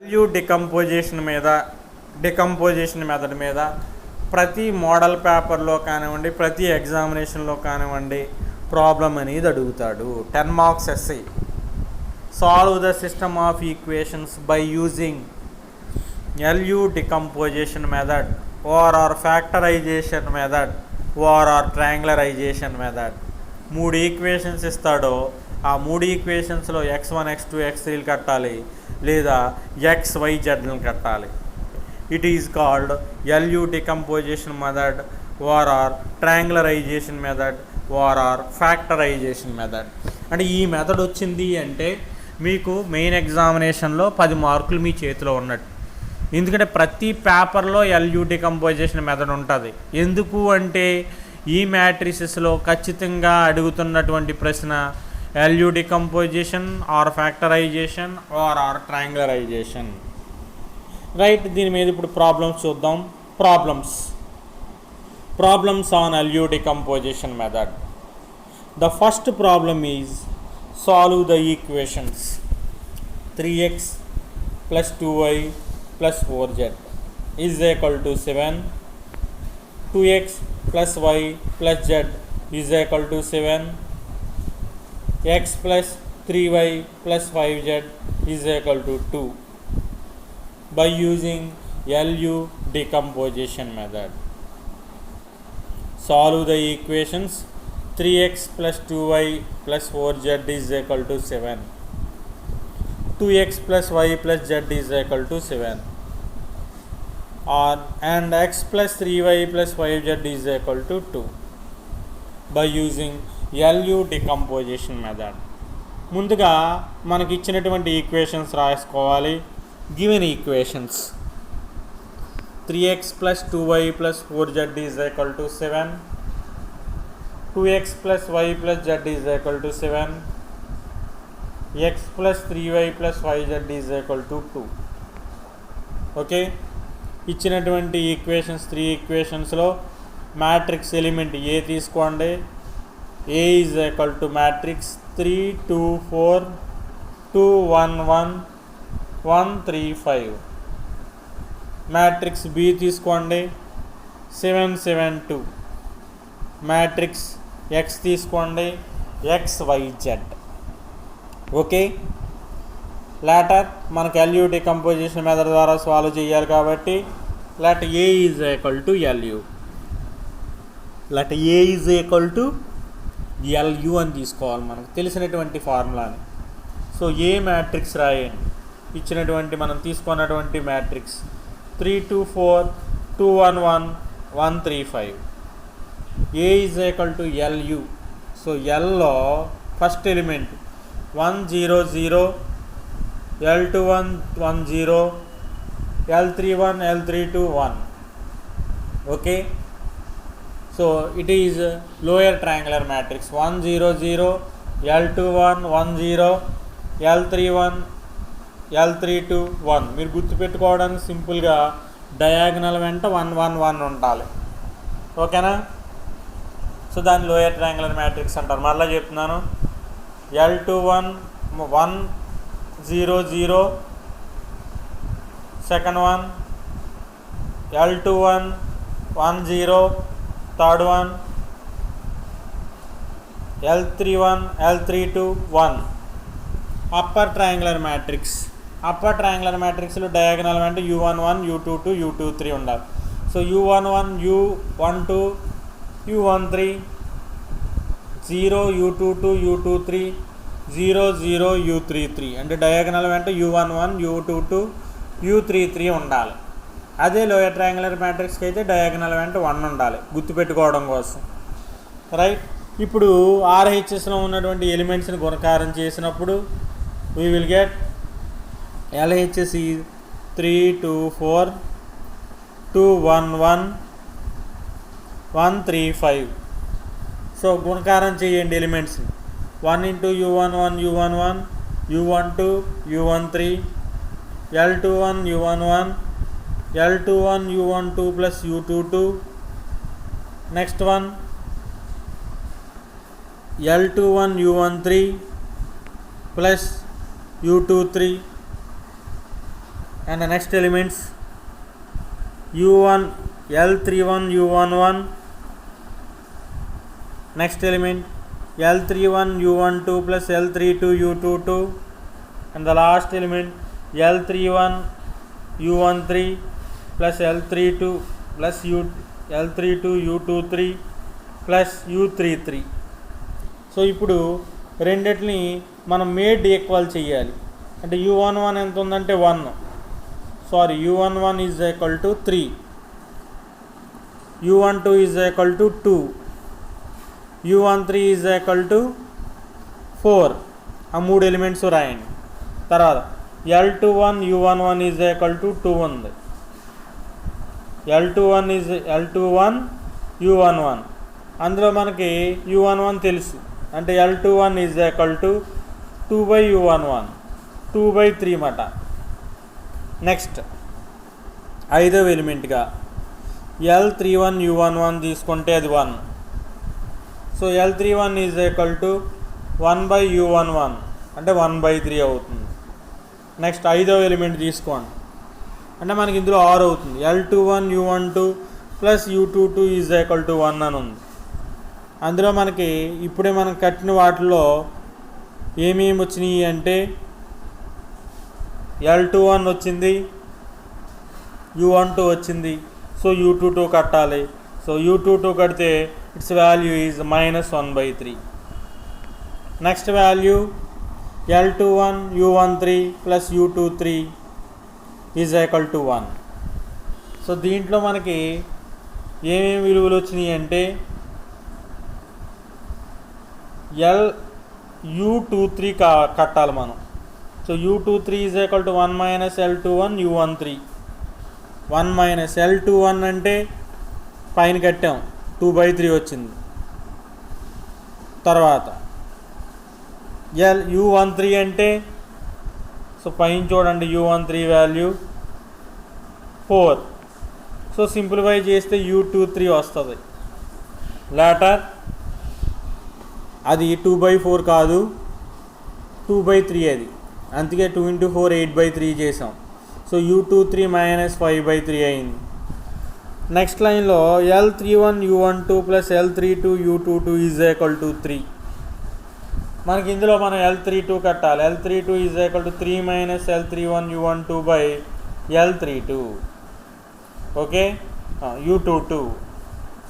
Value decomposition method మీద ప్రతి model పేపర్లో కానివ్వండి, ప్రతి ఎగ్జామినేషన్లో కానివ్వండి ప్రాబ్లం అనేది అడుగుతాడు. 10 మార్క్స్ ఎస్ఐ. Solve the system of equations by using LU decomposition method or factorization method or triangularization method. 3 equations ఇస్తాడో ఆ 3 ఈక్వేషన్స్లో x1 x2 x3లు కట్టాలి, లేదా XYZలను కట్టాలి. It is called LU decomposition method or triangularization method or factorization method. అంటే ఈ method వచ్చింది అంటే మీకు మెయిన్ ఎగ్జామినేషన్లో 10 మార్కులు మీ చేతిలో ఉన్నట్టు. ఎందుకంటే ప్రతి పేపర్లో LU డికంపోజిషన్ మెథడ్ ఉంటుంది. ఎందుకు అంటే ఈ మ్యాట్రిసెస్లో ఖచ్చితంగా అడుగుతున్నటువంటి ప్రశ్న LU decomposition or factorization or triangularization. Right, దీని మీద ఇప్పుడు ప్రాబ్లమ్స్ చూద్దాం. Problems on LU decomposition method. The first problem is solve the equations 3x plus 2y plus 4z is equal to 7, 2x plus y plus z is equal to 7, x plus 3y plus 5z is equal to 2 by using LU decomposition method. Solve the equations 3x plus 2y plus 4z is equal to 7, 2x plus y plus z is equal to 7 and x plus 3y plus 5z is equal to 2 by using LU decomposition method. ముందుగా మనకి ఇచ్చినటువంటి equations రాసుకోవాలి. Given equations 3x plus 2y plus 4z is equal to 7, 2x plus y plus z is equal to 7, x plus 3y plus 5z is equal to 2. Okay, ఇచ్చినటువంటి equations 3 ఈక్వేషన్స్లో matrix element ఏ తీసుకోండి. A is equal to matrix 3 2 4 2 1 1 1 3 5. Matrix B తీసుకోండి 7 7 2. Matrix X తీసుకోండి XYZ. Okay, later మనకు LU decomposition method ద్వారా solve చేయాలి కాబట్టి let A is equal to LU. Let A is equal to LU అని తీసుకోవాలి, మనకు తెలిసినటువంటి ఫార్ములాని. సో ఏ మ్యాట్రిక్స్ రాయండి. ఇచ్చినటువంటి మనం తీసుకున్నటువంటి matrix 3 2 4 2 1 1 1 3 5. A is equal to LU. So yellow first element 1 0 0, L21 1 0, L31 L32 1. Okay, so it is lower triangular matrix 1 0 0, L21 1 0, L31 L32 1. మీరు గుర్తుపెట్టుకోవడానికి సింపుల్గా డయాగనల్ వెంట 1 1 1 ఉండాలి. ఓకేనా? సో దాన్ని లోయర్ ట్రయాంగులర్ మ్యాట్రిక్స్ అంటారు. మళ్ళీ చెప్తున్నాను, L21 1 0 0, second one L21 1 0, third one L31 L32 1. Upper triangular మ్యాట్రిక్స్లో డయాగనల్ అంటే U11 U22 U23 ఉండాలి. So U11 U12 U13 0 U22 U23 0 0 U33. అంటే డయాగనల్ అంటే U11 U22 U33 ఉండాలి. అదే లోయర్ ట్రయాంగులర్ మ్యాట్రిక్స్కి అయితే డయాగనల్ అంటే 1 ఉండాలి, గుర్తుపెట్టుకోవడం కోసం. రైట్, ఇప్పుడు RHSలో ఉన్నటువంటి ఎలిమెంట్స్ని గుణకారం చేసినప్పుడు we will get LHS is 3 2 4 2 1 1 1 3 5. So గుణకారం చేయండి ఎలిమెంట్స్ని. 1 into U11 U11, U12 U13, L21 U11, L21 U12 plus U22. Next one L21 U13 plus U23 and the next elements u1 l31 u11, next element l31 u12 plus l32 u22, and the last element l31 u13 plus l32 plus l32 u23 plus u33. So ఇప్పుడు రెండిటిని మనం made equal చేయాలి. అంటే u11 ఎంత ఉందంటే 1, sorry u11 is equal to 3, u12 is equal to 2, u13 is equal to 4. ఆ 3 elements రాయండి. తర్వాత l21 u11 is equal to 2 ఉంది. l21 u11 అందులో మనకి u11 తెలుసు, అంటే l21 is equal to 2/u11, 2/3 మాట. నెక్స్ట్ 5వ ఎలిమెంట్గా l31 u11 తీసుకుంటే అది 1. So l31 is equal to 1/u11 అంటే 1/3 అవుతుంది. నెక్స్ట్ 5వ ఎలిమెంట్ తీసుకోండి, అంటే మనకి ఇందులో 6 అవుతుంది. l21 u12 plus u22 is equal to 1 అని ఉంది. అందులో మనకి ఇప్పుడే మనం కట్టిన వాటిలో ఏమేమి వచ్చినాయి అంటే l21 వచ్చింది, u12 వచ్చింది. సో u22 కట్టాలి. సో u22 కడితే it's value is -1/3. Next value l21 u13 plus u23 is equal to 1. So దీంట్లో మనకి ఏమేమి విలువలు వచ్చినాయి అంటే u23 కట్టాలి మనం. So u23 is equal to 1 minus l21 u13. 1 minus l21 అంటే పైన కట్టాం 2/3 వచ్చింది. తర్వాత u13 అంటే సో పైన చూడండి u13 వాల్యూ 4. సో సింప్లిఫై చేస్తే u23 వస్తుంది. లేటర్ అది 2/4 కాదు 2/3 అది, అందుకే 2 × 4 8/3 చేసాం. సో u23 -5/3 అయింది. నెక్స్ట్ లైన్లో l31 u12 plus l32 u22 is equal to 3. మనకి ఇందులో మనం l32 కట్టాలి. l32 is equal to 3 minus l31 u12/l32. Okay, u22.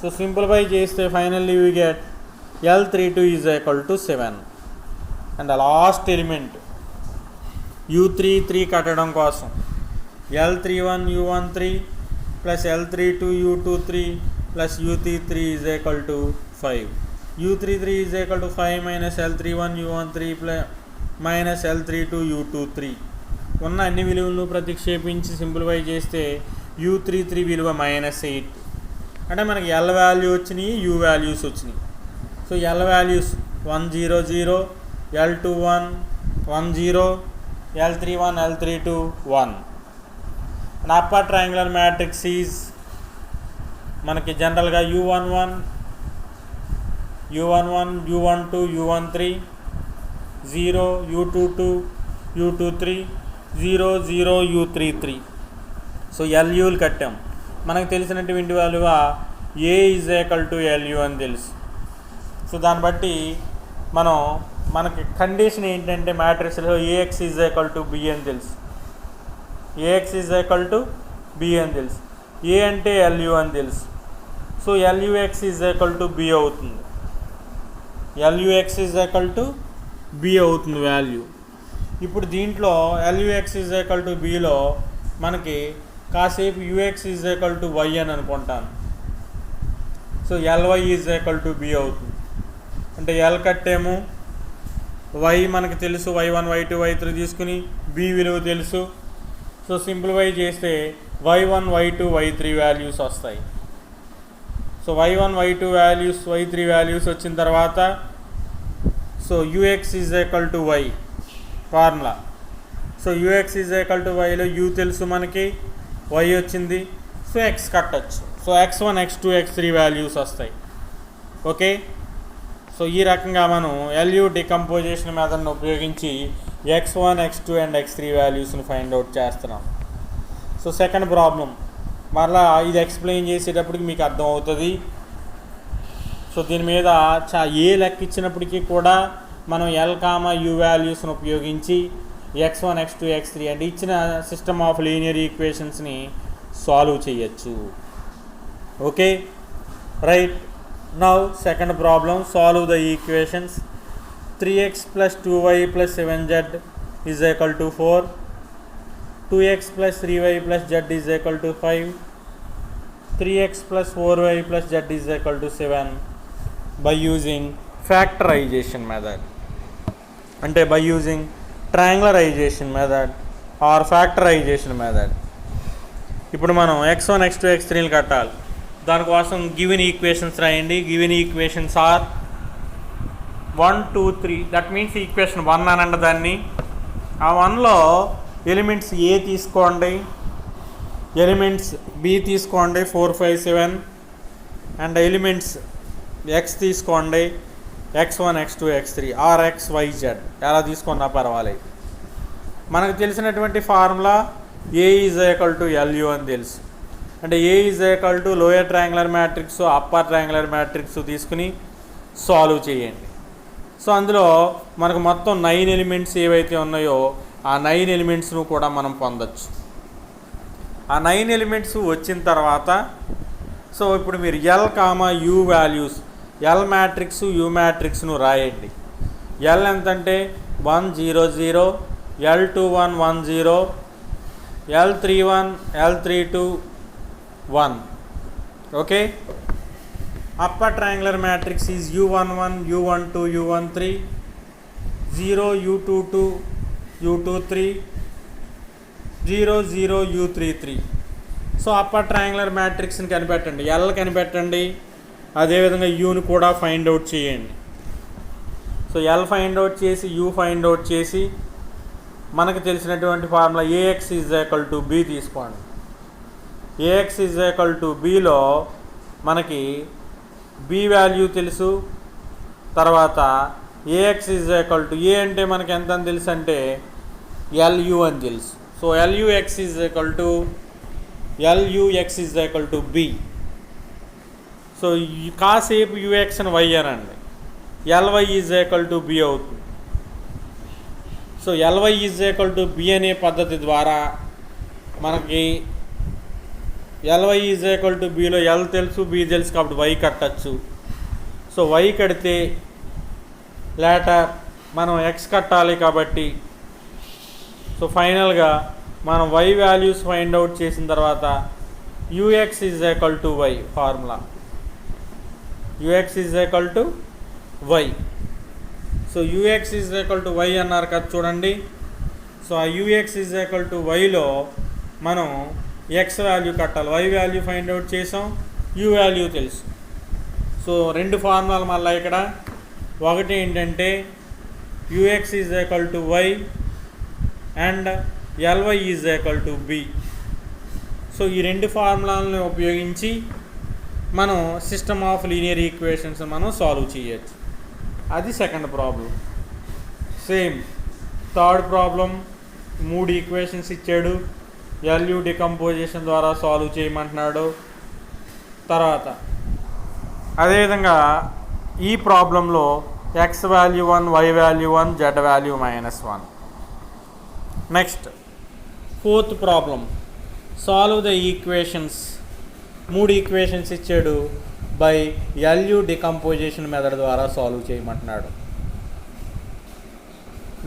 So simplify చేస్తే finally we get l32 is equal to 7. And last element u33 కట్టడం కోసం l31 u13 plus l32 u23 plus u33 is equal to 5. u33 is equal to 5 minus l31 u13 minus l32 u23. ఉన్న అన్ని విలువలను ప్రతిక్షేపించి simplify చేస్తే u33 విలువ -8. అంటే మనకి l వాల్యూ వచ్చినాయి, u వాల్యూస్ వచ్చినాయి. So l values 100, l21 10, l31 l32 1. And upper triangular matrix is మనకి జనరల్గా u11 u12 u13 0 u22 u23 0 0 u33. So LUలు కట్టాం. మనకు తెలిసినటువంటి విలువ A is equal to LU అని తెలుసు. సో దాన్ని బట్టి మనకి కండిషన్ ఏంటంటే మ్యాట్రిక్స్లో AX is equal to B అని తెలుసు, AX is equal to B అని తెలుసు, A అంటే LU అని తెలుసు. So LUX is equal to B అవుతుంది, LUX is equal to B అవుతుంది వాల్యూ. ఇప్పుడు దీంట్లో LUX ఈజ్ ఈక్వల్ టు Bలో మనకి కాసేపు UX is equal to Y అని అనుకుంటాను. So LY is equal to B అవుతుంది. అంటే L కట్టేమో, Y మనకు తెలుసు, y1 y2 y3 తీసుకుని B విలువ తెలుసు. సో సింప్లిఫై చేస్తే y1 y2 y3 వాల్యూస్ వస్తాయి. So y1 y2 values y3 values వచ్చిన తర్వాత so UX is equal to Y formula. So UX is equal to Yలో U తెలుసు మనకి, Y వచ్చింది. సో X కట్టచ్చు. So x1 x2 x3 values వస్తాయి. Okay, so ఈ రకంగా మనం LU డికంపోజిషన్ మెథడ్ని ఉపయోగించి x1 x2 అండ్ x3 వాల్యూస్ని ఫైండ్ అవుట్ చేస్తున్నాం. సో సెకండ్ ప్రాబ్లం మరలా ఇది ఎక్స్ప్లెయిన్ చేసేటప్పటికి మీకు అర్థం అవుతుంది. సో దీని మీద ఏ లెక్క ఇచ్చినప్పటికీ కూడా మనం ఎల్ కామా యూ వాల్యూస్ని ఉపయోగించి x1 x2 x3 అంటే ఇచ్చిన సిస్టమ్ ఆఫ్ లీనియర్ ఈక్వేషన్స్ని సాల్వ్ చేయొచ్చు. Okay right. Now second problem, solve the equations 3x plus 2y plus 7z is equal to 4, 2x plus 3y plus z is equal to 5, 3x plus 4y plus z is equal to 7 by using factorization method. అంటే by using triangularization method or factorization method. ఇప్పుడు మనం x1 x2 x3ని కట్టాలి. దానికోసం given equations రాయండి. Given equations are 1 2 3, that means equation 1 అనండి దాన్ని. ఆ 1లో ఎలిమెంట్స్ ఏ తీసుకోండి, ఎలిమెంట్స్ బి తీసుకోండి 4 5 7, అండ్ ఎలిమెంట్స్ ఎక్స్ తీసుకోండి x1 x2 x3 are xyz ఎలా తీసుకున్నా పర్వాలేదు. మనకు తెలిసినటువంటి formula A is equal to LU అని తెలుసు. అంటే A is equal to lower triangular matrix upper triangular matrix తీసుకుని సాల్వ్ చేయండి. సో అందులో మనకు మొత్తం 9 ఎలిమెంట్స్ ఏవైతే ఉన్నాయో ఆ 9 ఎలిమెంట్స్ను కూడా మనం పొందొచ్చు. ఆ 9 ఎలిమెంట్స్ వచ్చిన తర్వాత సో ఇప్పుడు మీరు L comma U values, L matrix U మ్యాట్రిక్స్ను రాయండి. ఎల్ ఎంతంటే 1 0 0, L21 1 0, L31 L32 1. Okay. upper triangular matrix is U11 U12 U13 0 U22 U23 0 0 U33. So upper triangular మ్యాట్రిక్స్ని కనిపెట్టండి, ఎల్ కనిపెట్టండి, అదేవిధంగా యూని కూడా ఫైండ్ అవుట్ చేయండి. సో ఎల్ ఫైండ్ అవుట్ చేసి యూ ఫైండ్ అవుట్ చేసి మనకు తెలిసినటువంటి formula AX is equal to B తీసుకోండి. ఏఎక్స్ ఈజ్ ఈక్వల్ టు బిలో మనకి బి వాల్యూ తెలుసు. తర్వాత AX is equal to A అంటే మనకి ఎంత అని తెలుసు అంటే ఎల్యూ అని తెలుసు. So LUX is equal to LUX is equal to B. So కాసేపు యూఎక్స్ అని వై అనండి, LY is equal to B అవుతుంది. So LY is equal to B అనే పద్ధతి ద్వారా మనకి ఎల్వై ఈజ్ ఈక్వల్ టు బిలో ఎల్ తెలుసు బి తెలుసు కాబట్టి వై కట్టచ్చు. సో వై కడితే లేటర్ మనం ఎక్స్ కట్టాలి కాబట్టి సో ఫైనల్గా మనం వై వాల్యూస్ ఫైండ్ అవుట్ చేసిన తర్వాత Ux is equal to y formula, Ux is equal to y. So Ux is equal to y అన్నారు కదా చూడండి. సో ఆ యూఎక్స్ ఈజ్ ఈక్వల్ టు వైలో మనం ఎక్స్ వాల్యూ కట్టాలి. వై వాల్యూ ఫైండ్ అవుట్ చేసాం, యూ వాల్యూ తెలుసు. సో రెండు ఫార్ములాలు మళ్ళీ ఇక్కడ ఒకటి ఏంటంటే Ux is equal to y and Ly is equal to B. So ఈ రెండు ఫార్ములాలను ఉపయోగించి మనం సిస్టమ్ ఆఫ్ లీనియర్ ఈక్వేషన్స్ మనం సాల్వ్ చేయొచ్చు. అది second problem. Same third problem 3 equations ఇచ్చాడు, ఎల్యూ డికంపోజిషన్ ద్వారా సాల్వ్ చేయమంటున్నాడు. తర్వాత అదేవిధంగా ఈ ప్రాబ్లంలో X value 1, Y value 1, Z value -1. Next fourth problem, solve the equations. 3 equations ఇచ్చాడు, బై ఎల్యూ డికంపోజిషన్ మెథడ్ ద్వారా సాల్వ్ చేయమంటున్నాడు.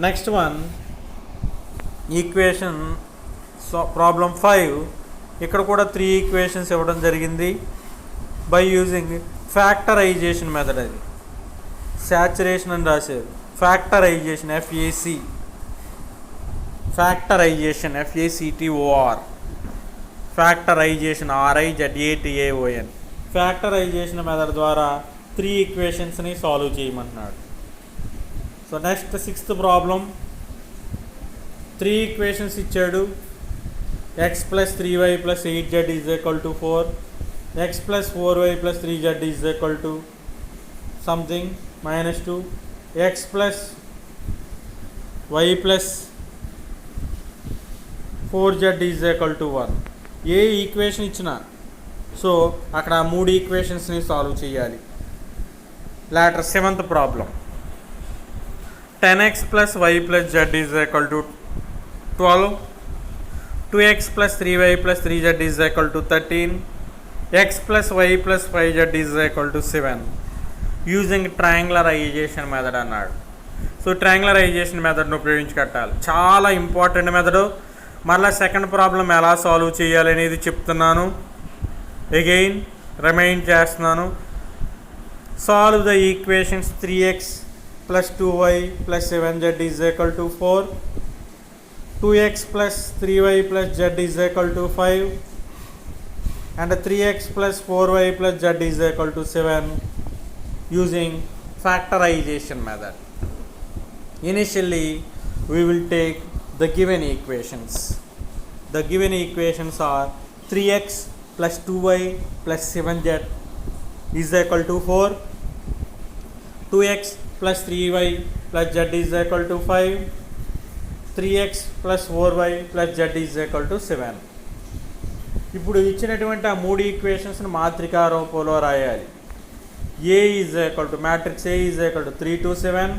Next one equation problem 5. ఇక్కడ కూడా 3 ఈక్వేషన్స్ ఇవ్వడం జరిగింది బై యూజింగ్ ఫ్యాక్టరైజేషన్ మెథడ్. అది శాచురేషన్ అని రాశారు, factorization factorization FACTOR, factorization RIZATAON. Factorization method ద్వారా 3 ఈక్వేషన్స్ని సాల్వ్ చేయమంటున్నాడు. So next 6th problem, 3 equations ఇచ్చాడు. x plus 3y plus 8z is equal to 4, x plus 4y plus 3z is equal to something -2, x plus y plus 4z is equal to 1. ఏ equation ఇచ్చినా so అక్కడ 3 ఈక్వేషన్స్ని solve చేయాలి. Later 7th problem. 10x plus y plus z is equal to 12. 2x plus 3y plus 3z is equal to 13. x plus y plus 5z is equal to 7. Using triangularization method అన్నాడు. So ట్రయాంగులరైజేషన్ మెథడ్ను ఉపయోగించి కట్టాలి. చాలా important method. మళ్ళీ second problem ఎలా solve చేయాలి అనేది చెప్తున్నాను. Again remind చేస్తున్నాను. Solve the equations 3x plus 2y plus 7z is equal to 4. 2x plus 3y plus z is equal to 5. And 3x plus 4y plus z is equal to 7 using factorization method. Initially, we will take the given equations. The given equations are 3x plus 2y plus 7z is equal to 4. 2x plus 3y plus z is equal to 5. 3x plus 4y plus z is equal to 7. ఇప్పుడు ఇచ్చినటువంటి ఆ 3 ఈక్వేషన్స్ని మాత్రికా రూపంలో రాయాలి. A is equal to matrix A is equal to 3 2 7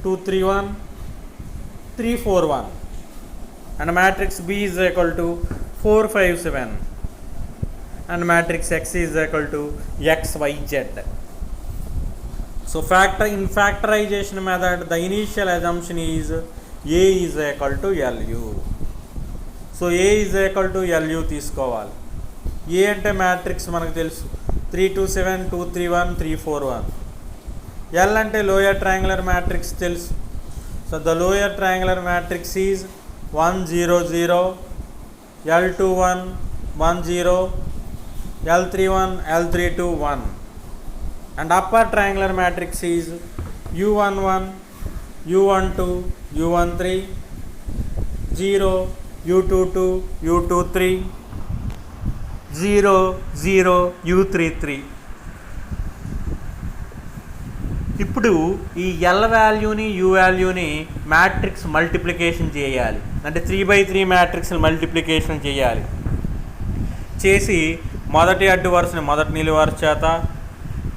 2 3 1 3 4 1 and matrix B is equal to 4 5 7 and matrix X is equal to X Y Z. So in factorization method the initial assumption is A is equal to LU. So A is equal to LU తీసుకోవాలి. A అంటే matrix మనకు తెలుసు 3 2 7 2 3 1 3 4 1. L అంటే lower triangular matrix తెలుసు. So the lower triangular matrix is 1 0 0 L21 1 0 L31 L32 1 and upper triangular matrix is U11 U12 U13 0 U22 U23 0 0 U33. ఇప్పుడు ఈ L వాల్యూని you వాల్యూని మ్యాట్రిక్స్ మల్టిప్లికేషన్ చేయాలి. అంటే 3/3 మ్యాట్రిక్స్ని మల్టిప్లికేషన్ చేయాలి. చేసి మొదటి అడ్డు వరుసని మొదటి నిలువు వరుస చేత,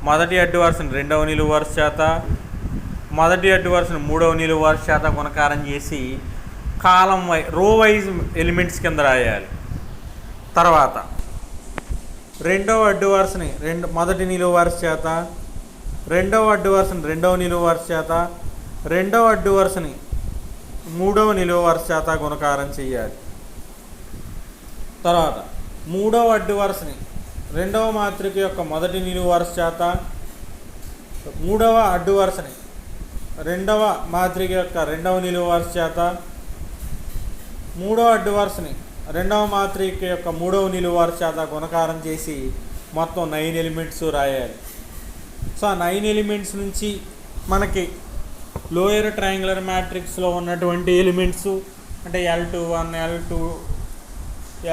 మొదటి అడ్డు వరుసని రెండవ నిలువు వరుస చేత, మొదటి అడ్డు వరుసని మూడవ నిలువు వరుస చేత గుణకారం చేసి కాలం రో వైజ్ ఎలిమెంట్స్ కింద రాయాలి. తర్వాత రెండవ అడ్డు వరుసని మొదటి నిలువు వరుస చేత, రెండవ అడ్డు వరుసని రెండవ నిలువు వరుస చేత, రెండవ అడ్డు వరుసని మూడవ నిలువు వరుస చేత గుణకారం చేయాలి. తర్వాత మూడవ అడ్డు వరుసని రెండవ మాత్రిక యొక్క మొదటి నిలువు వరుస చేత, మూడవ అడ్డు వరుసని రెండవ మాత్రిక యొక్క రెండవ నిలువు వరుస చేత, మూడవ అడ్డు వరుసని రెండవ మాత్రిక యొక్క మూడవ నిలువు వరుస చేత గుణకారం చేసి మొత్తం 9 ఎలిమెంట్స్ రాయాలి. సో ఆ 9 ఎలిమెంట్స్ నుంచి మనకి లోయర్ ట్రయాంగులర్ మ్యాట్రిక్స్లో ఉన్నటువంటి ఎలిమెంట్స్ అంటే L21 L2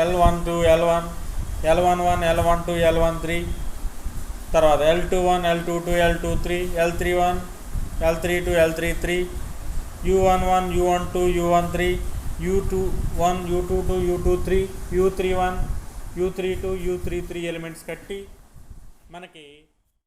L12 L1 L11 L12 L13, తర్వాత L21 L22 L23 L31 L32 L33 U11 U12 U13 U21 U22 U23 U31 U32 U33 elements కట్టి మనకి